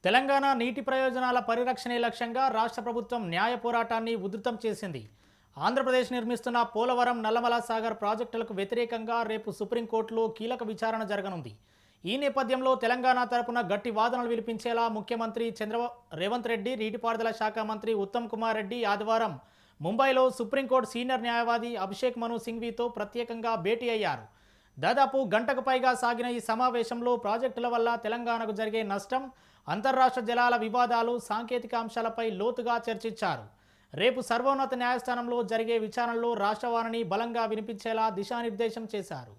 తెలంగాణ నీటి ప్రయోజనాల పరిరక్షణే లక్ష్యంగా రాష్ట్ర ప్రభుత్వం న్యాయ పోరాటాన్ని ఉధృతం చేసింది. ఆంధ్రప్రదేశ్ నిర్మిస్తున్న పోలవరం, నల్లమల సాగర్ ప్రాజెక్టులకు వ్యతిరేకంగా రేపు సుప్రీంకోర్టులో కీలక విచారణ జరగనుంది. ఈ నేపథ్యంలో తెలంగాణ తరపున గట్టి వాదనలు వినిపించేలా ముఖ్యమంత్రి రేవంత్ రెడ్డి, నీటిపారుదల శాఖ మంత్రి ఉత్తమ్ కుమార్ రెడ్డి ఆదివారం ముంబైలో సుప్రీంకోర్టు సీనియర్ న్యాయవాది అభిషేక్ మను సింఘ్వీతో ప్రత్యేకంగా భేటీ అయ్యారు. దాదాపు గంటకు పైగా సాగిన ఈ సమావేశంలో ప్రాజెక్టుల వల్ల తెలంగాణకు జరిగే నష్టం, అంతర్రాష్ట్ర జలాల వివాదాలు, సాంకేతిక అంశాలపై లోతుగా చర్చించారు. రేపు సర్వోన్నత న్యాయస్థానంలో జరిగే విచారణలో రాష్ట్రవాణిని బలంగా వినిపించేలా దిశానిర్దేశం చేశారు.